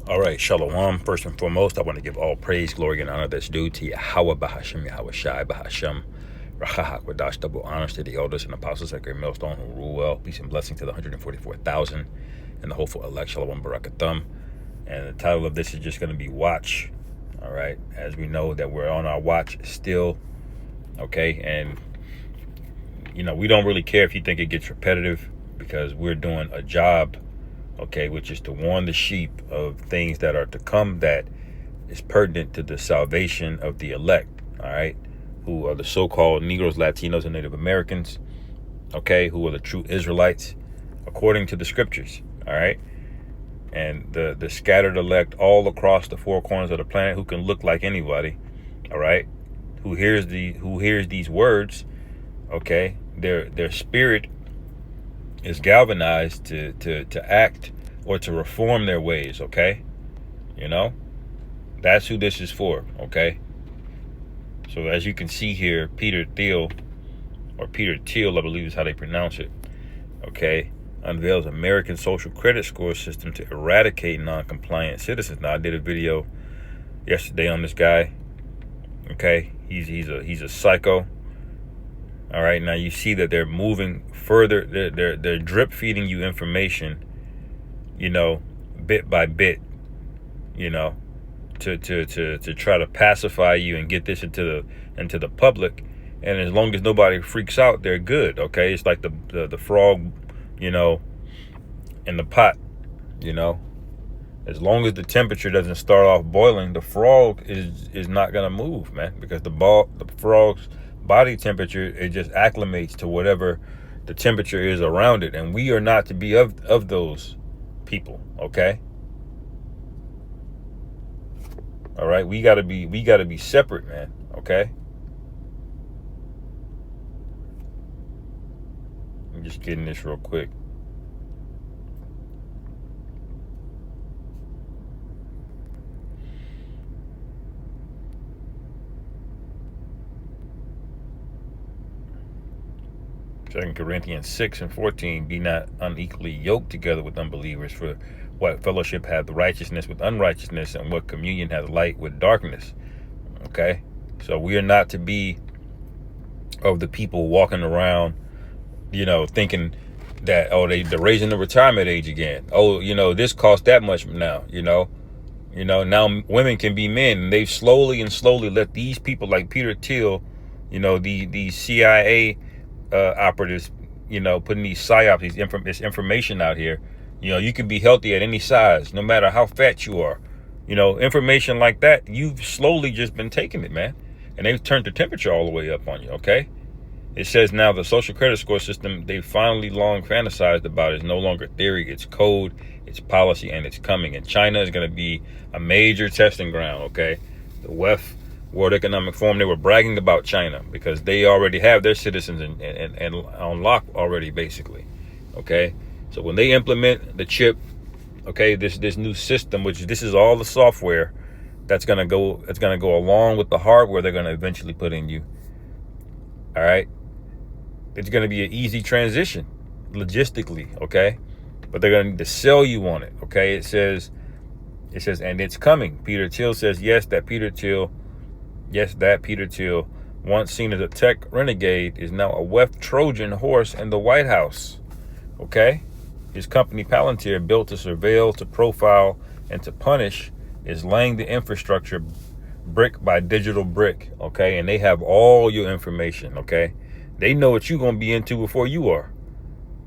All right, Shalom. First and foremost, I want to give all praise, glory, and honor that's due to Yahweh Bahashem, Yahweh Shai Bahashem, Rachahak Wadash, double honors to the elders and apostles at Great Millstone who rule well. Peace and blessing to the 144,000 and the hopeful elect, Shalom Barakathum. And the title of this is just going to be Watch. All right, as we know that we're on our watch still, okay, and we don't really care if you think it gets repetitive because we're doing a job, okay, which is to warn the sheep of things that are to come that is pertinent to the salvation of the elect, all right, who are the so-called Negroes, Latinos, and Native Americans, okay, who are the true Israelites, according to the scriptures, all right, and the scattered elect all across the four corners of the planet who can look like anybody, all right, who hears these words, okay, their spirit is galvanized to act or to reform their ways, okay? That's who this is for, okay? So as you can see here, Peter Thiel, or Peter Thiel, I believe is how they pronounce it, okay, unveils American social credit score system to eradicate non-compliant citizens. Now, I did a video yesterday on this guy, okay? He's a psycho. All right, now you see that they're moving further. They're drip feeding you information, bit by bit, to try to pacify you and get this into the public. And as long as nobody freaks out, they're good. Okay, it's like the frog, in the pot. As long as the temperature doesn't start off boiling, the frog is not gonna move, man, because the frog's body temperature, it just acclimates to whatever the temperature is around it, and we are not to be of those people, okay? All right, we gotta be separate, man, okay? I'm just getting this real quick. Second Corinthians 6:14, be not unequally yoked together with unbelievers, for what fellowship hath righteousness with unrighteousness, and what communion hath light with darkness. Okay, so we are not to be of the people walking around, thinking that, oh, they're raising the retirement age again. Oh, this costs that much now. Now women can be men, and they've slowly let these people like Peter Thiel, these CIA operatives, putting these psyops, this information out here. You can be healthy at any size, no matter how fat you are. Information like that, you've slowly just been taking it, man. And they've turned the temperature all the way up on you, okay? It says now the social credit score system they finally long fantasized about is no longer theory, it's code, it's policy, and it's coming. And China is going to be a major testing ground, okay? The WEF, World Economic Forum, they were bragging about China because they already have their citizens and on lock already, basically, okay? So when they implement the chip, okay, this new system, which this is all the software that's gonna go along with the hardware they're gonna eventually put in you. All right, it's gonna be an easy transition logistically, okay, but they're gonna need to sell you on it, okay? It says, and it's coming. Peter Thiel says that Peter Thiel, once seen as a tech renegade, is now a WEF Trojan horse in the White House, okay? His company Palantir, built to surveil, to profile, and to punish, is laying the infrastructure brick by digital brick, okay? And they have all your information, okay? They know what you're going to be into before you are,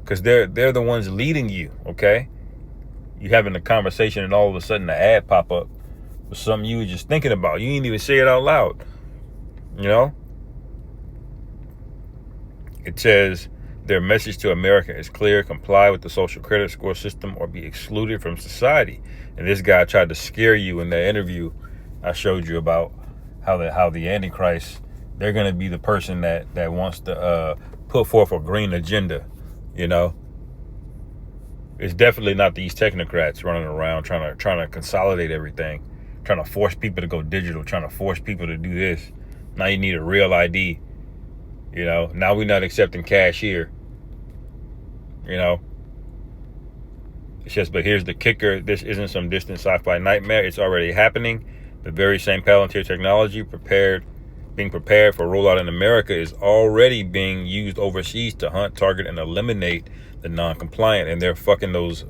because they're the ones leading you, okay? You having a conversation and all of a sudden the ad pop up with something you were just thinking about. You didn't even say it out loud, It says, their message to America is clear: comply with the social credit score system or be excluded from society. And this guy tried to scare you in that interview I showed you about how the Antichrist, they're going to be the person that wants to put forth a green agenda. It's definitely not these technocrats running around trying to consolidate everything, trying to force people to go digital, trying to force people to do this. Now you need a real ID. Now we're not accepting cash here. It says, but here's the kicker. This isn't some distant sci-fi nightmare. It's already happening. The very same Palantir technology being prepared for rollout in America is already being used overseas to hunt, target, and eliminate the non-compliant. And they're fucking those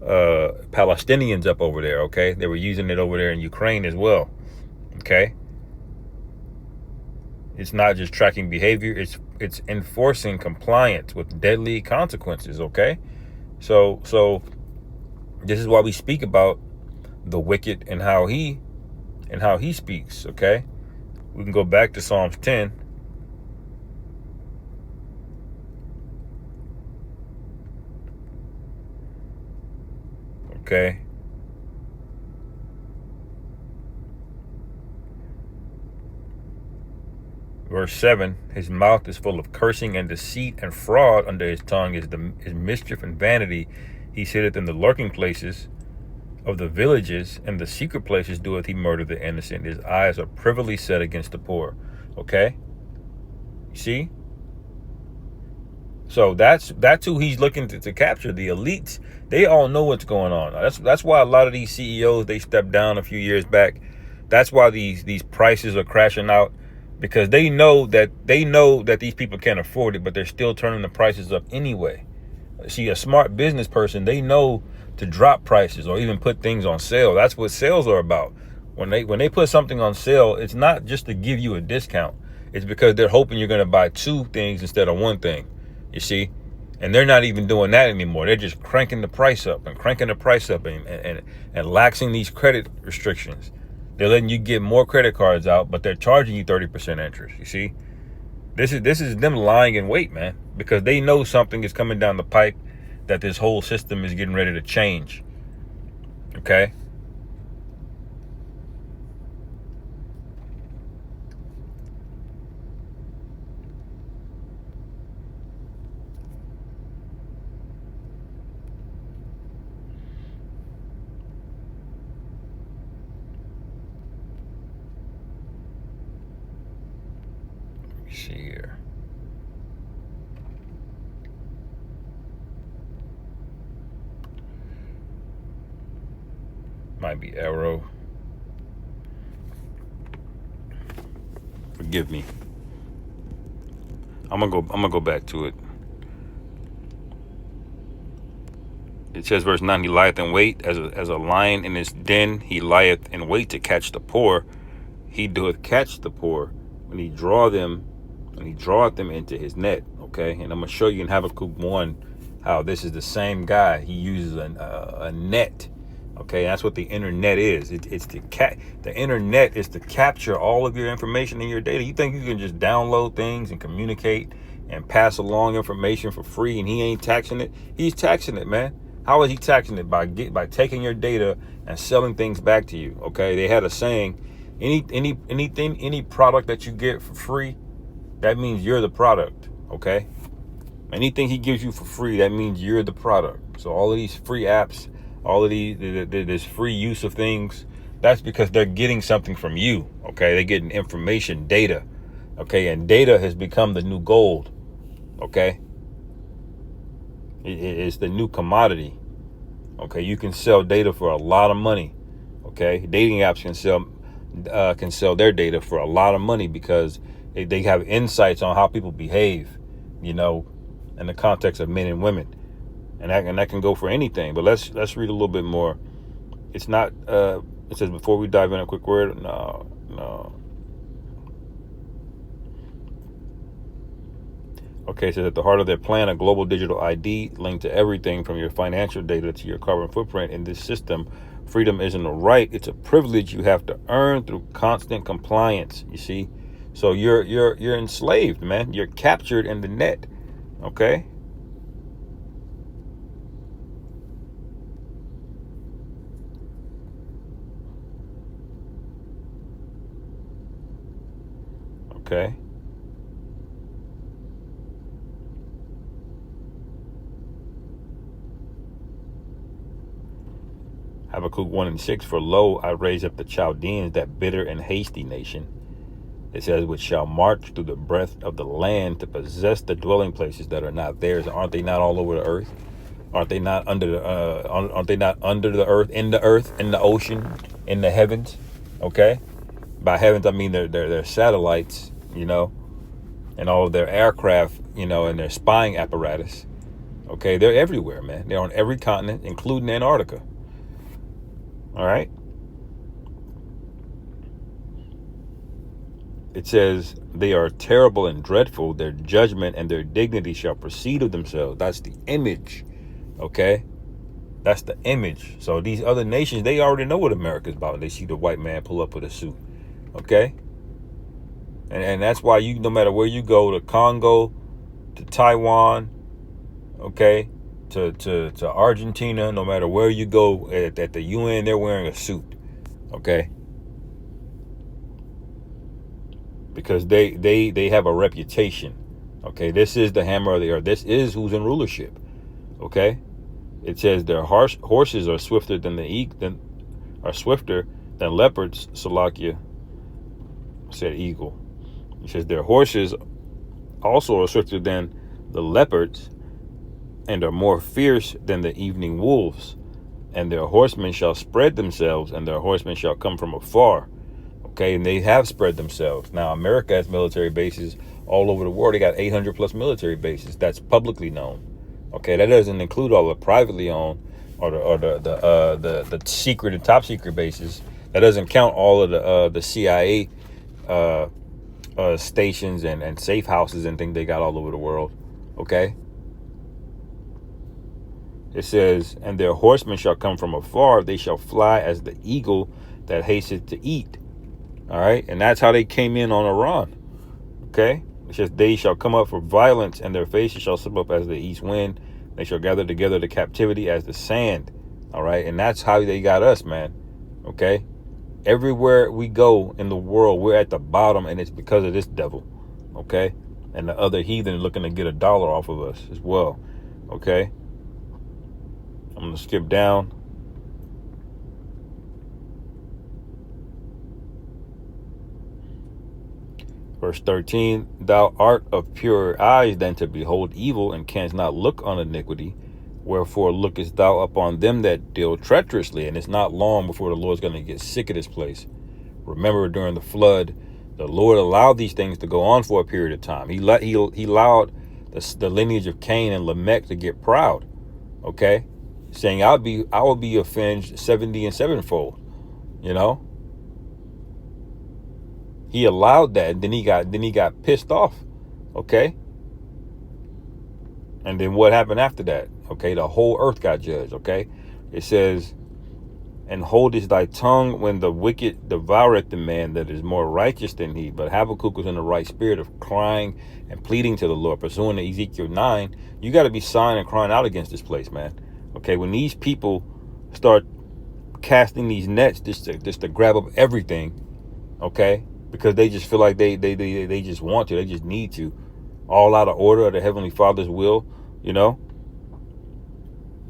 Palestinians up over there, okay? They were using it over there in Ukraine as well, okay? It's not just tracking behavior, it's enforcing compliance with deadly consequences, okay? So this is why we speak about the wicked and how he speaks, okay? We can go back to Psalms 10. Okay. Verse 7, his mouth is full of cursing and deceit, and fraud under his tongue is mischief and vanity. He sitteth in the lurking places of the villages, and the secret places doeth he murder the innocent. His eyes are privily set against the poor. Okay? You see? So that's who he's looking to capture. The elites, they all know what's going on. That's why a lot of these CEOs, they stepped down a few years back. That's why these prices are crashing out, because they know that these people can't afford it, but they're still turning the prices up anyway. See, a smart business person, they know to drop prices or even put things on sale. That's what sales are about. When they put something on sale, it's not just to give you a discount. It's because they're hoping you're going to buy two things instead of one thing. You see? And they're not even doing that anymore. They're just cranking the price up and laxing these credit restrictions. They're letting you get more credit cards out, but they're charging you 30% interest. You see? This is them lying in wait, man, because they know something is coming down the pipe, that this whole system is getting ready to change. Okay? Let me see here. Might be Arrow. Forgive me. I'm gonna go back to it. It says, verse 9, he lieth in wait as a lion in his den. He lieth in wait to catch the poor. He doeth catch the poor when he draweth them into his net. Okay, and I'm gonna show you in Habakkuk 1 how this is the same guy. He uses a net. Okay, that's what the internet is. It's the internet is to capture all of your information and your data. You think you can just download things and communicate and pass along information for free, and he ain't taxing it? He's taxing it, man. How is he taxing it? By taking your data and selling things back to you. Okay, they had a saying: any product that you get for free, that means you're the product. Okay, anything he gives you for free, that means you're the product. So all of these free apps, all of this free use of things, that's because they're getting something from you. Okay, they're getting information, data. Okay, and data has become the new gold. Okay, it's the new commodity. Okay, you can sell data for a lot of money. Okay, dating apps can sell their data for a lot of money because they have insights on how people behave, you know, in the context of men and women. And that can go for anything. But let's read a little bit more. It's not. It says, before we dive in, a quick word. No. Okay, it says, at the heart of their plan, a global digital ID linked to everything from your financial data to your carbon footprint. In this system, freedom isn't a right; it's a privilege you have to earn through constant compliance. You see, so you're enslaved, man. You're captured in the net. Okay. Okay. Habakkuk 1 and 6, for lo, I raise up the Chaldeans, that bitter and hasty nation. It says, which shall march through the breadth of the land to possess the dwelling places that are not theirs. Aren't they not all over the earth? Aren't they not under the aren't they not under the earth, in the ocean, in the heavens? Okay, by heavens I mean their satellites, you know, and all of their aircraft, you know, and their spying apparatus. Okay, they're everywhere, man. They're on every continent, including Antarctica. All right. It says, they are terrible and dreadful. Their judgment and their dignity shall proceed of themselves. That's the image. Okay. That's the image. So these other nations, they already know what America's about. They see the white man pull up with a suit. Okay. And that's why no matter where you go, to Congo, to Taiwan, okay, to Argentina, no matter where you go at the UN, they're wearing a suit. Okay. Because they have a reputation. Okay, this is the hammer of the earth. This is who's in rulership. Okay, it says their horses are swifter than leopards. Salakia said eagle. It says their horses also are swifter than the leopards, and are more fierce than the evening wolves. And their horsemen shall spread themselves, and their horsemen shall come from afar. Okay, and they have spread themselves. Now, America has military bases all over the world. They got 800 plus military bases. That's publicly known. Okay, that doesn't include all the privately owned or the secret and top secret bases. That doesn't count all of the CIA stations and safe houses and things they got all over the world. Okay. It says, and their horsemen shall come from afar. They shall fly as the eagle that hasteth to eat. All right, and that's how they came in on Iran. Okay, it says they shall come up for violence, and their faces shall slip up as the east wind. They shall gather together the captivity as the sand. All right, and that's how they got us, man. Okay, everywhere we go in the world, we're at the bottom, and it's because of this devil. Okay, and the other heathen looking to get $1 off of us as well. Okay, I'm gonna skip down. Verse 13, thou art of purer eyes than to behold evil, and canst not look on iniquity. Wherefore lookest thou upon them that deal treacherously? And it's not long before the Lord's going to get sick of this place. Remember, during the flood, the Lord allowed these things to go on for a period of time. He allowed the lineage of Cain and Lamech to get proud. Okay, saying I will be avenged 70 and sevenfold. You know. He allowed that, and then he got pissed off, okay? And then what happened after that? Okay, the whole earth got judged, okay? It says, and holdest thy tongue when the wicked devoureth the man that is more righteous than he. But Habakkuk was in the right spirit of crying and pleading to the Lord, pursuing to Ezekiel 9. You got to be sighing and crying out against this place, man. Okay, when these people start casting these nets just to grab up everything, okay? Because they just feel like they just want to, they just need to, all out of order of the Heavenly Father's will, you know.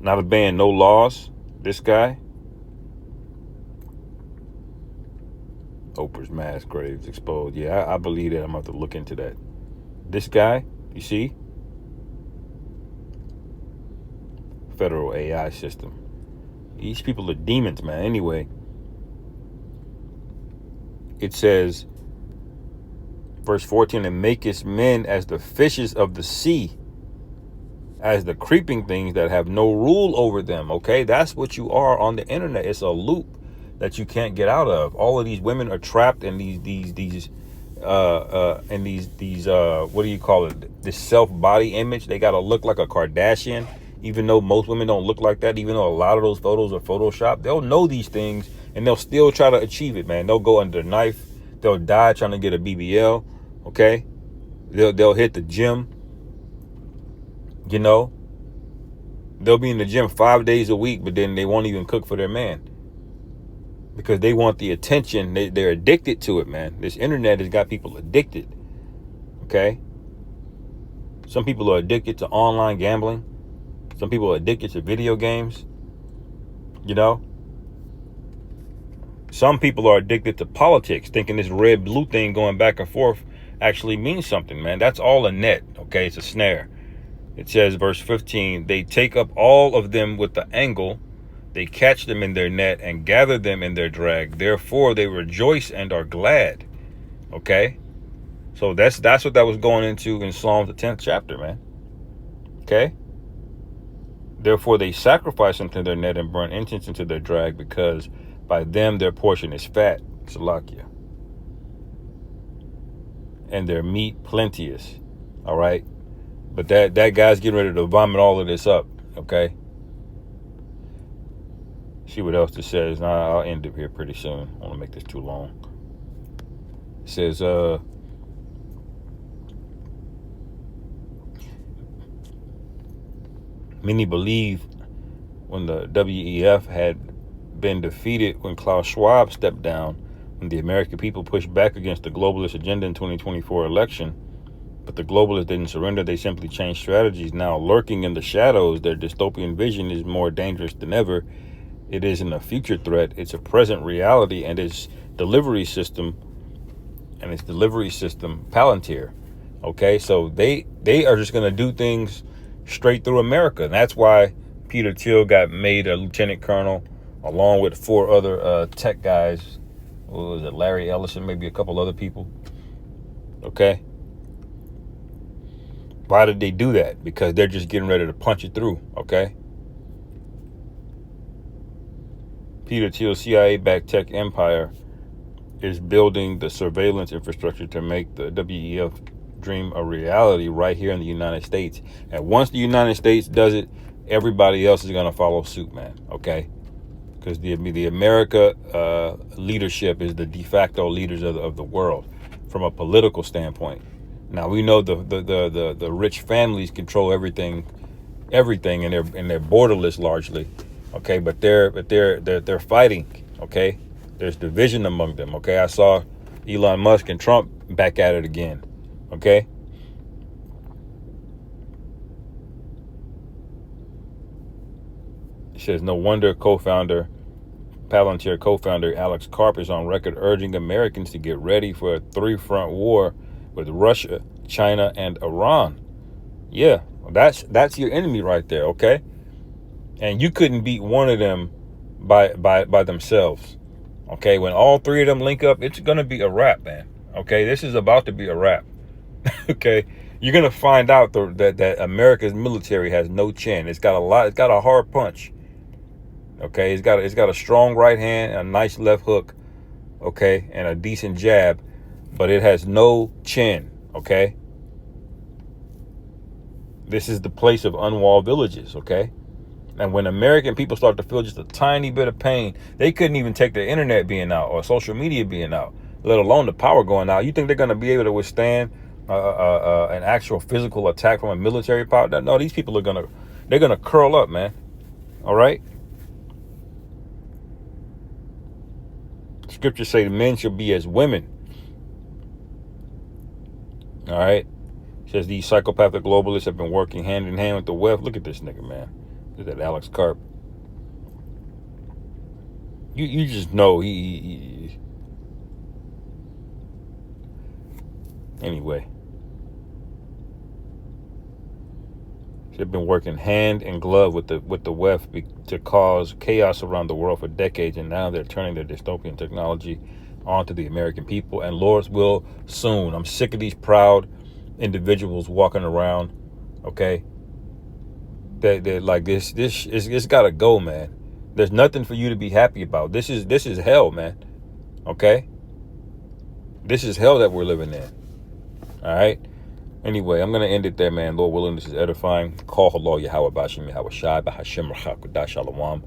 Not obeying no laws. This guy, Oprah's mass graves exposed. Yeah, I believe that. I'm going to have to look into that. This guy, you see, federal AI system. These people are demons, man. Anyway, it says, verse 14, and makest men as the fishes of the sea, as the creeping things that have no rule over them. Okay, that's what you are on the internet. It's a loop that you can't get out of. All of these women are trapped in these what do you call it? This self-body image. They gotta look like a Kardashian, even though most women don't look like that. Even though a lot of those photos are photoshopped, they'll know these things and they'll still try to achieve it, man. They'll go under the knife. They'll die trying to get a BBL. Okay, they'll hit the gym. You know, they'll be in the gym 5 days a week, but then they won't even cook for their man because they want the attention. They're addicted to it, man. This internet has got people addicted. Okay, some people are addicted to online gambling. Some people are addicted to video games. You know, some people are addicted to politics, thinking this red-blue thing going back and forth actually means something, man. That's all a net, okay? It's a snare. It says, verse 15, they take up all of them with the angle. They catch them in their net and gather them in their drag. Therefore, they rejoice and are glad. Okay? So that's what that was going into in Psalms, the 10th chapter, man. Okay? Therefore, they sacrifice unto their net and burn incense into their drag, because by them their portion is fat. Salakia. And their meat plenteous. All right? But that guy's getting ready to vomit all of this up. Okay? See what else it says. I'll end it here pretty soon. I don't want to make this too long. It says, many believe when the WEF had been defeated when Klaus Schwab stepped down, when the American people pushed back against the globalist agenda in 2024 election, but the globalists didn't surrender. They simply changed strategies. Now, lurking in the shadows, their dystopian vision is more dangerous than ever. It isn't a future threat. It's a present reality, and its delivery system, Palantir. Okay, so they are just going to do things straight through America. And that's why Peter Thiel got made a lieutenant colonel, along with 4 other tech guys. What was it, Larry Ellison, maybe a couple other people. Okay. Why did they do that? Because they're just getting ready to punch it through. Okay. Peter Thiel's CIA-backed tech empire is building the surveillance infrastructure to make the WEF dream a reality right here in the United States. And once the United States does it, everybody else is going to follow suit, man. Okay? Because the America leadership is the de facto leaders of the world from a political standpoint. Now we know the rich families control everything and they're borderless largely. Okay, but they're fighting. Okay, there's division among them. Okay, I saw Elon Musk and Trump back at it again. Okay. It says, no wonder Palantir co-founder Alex Karp is on record urging Americans to get ready for a 3-front war with Russia, China, and Iran. Yeah, that's your enemy right there, okay? And you couldn't beat one of them by themselves. Okay, when all 3 of them link up, it's gonna be a wrap, man. Okay, this is about to be a wrap. Okay, you're gonna find out that America's military has no chin. It's got a hard punch. Okay, it's got a strong right hand, a nice left hook, okay, and a decent jab, but it has no chin. Okay, this is the place of unwalled villages. Okay, and when American people start to feel just a tiny bit of pain, they couldn't even take their internet being out or social media being out, let alone the power going out. You think they're going to be able to withstand an actual physical attack from a military power? No, these people they're gonna curl up, man. All right. Scriptures say the men shall be as women. All right. It says these psychopathic globalists have been working hand in hand with the WEF. Look at this nigga, man. Look at that Alex Karp. You just know he anyway. They've been working hand in glove with the WEF to cause chaos around the world for decades, and now they're turning their dystopian technology onto the American people, and Lord's will soon. I'm sick of these proud individuals walking around, okay? They're like this. It's got to go, man. There's nothing for you to be happy about. This is hell, man. Okay? This is hell that we're living in. All right? Anyway, I'm going to end it there, man. Lord willing, this is edifying. Call Allah Yahweh Bashim Yahweh Shai Bahashim Rachak Shalom.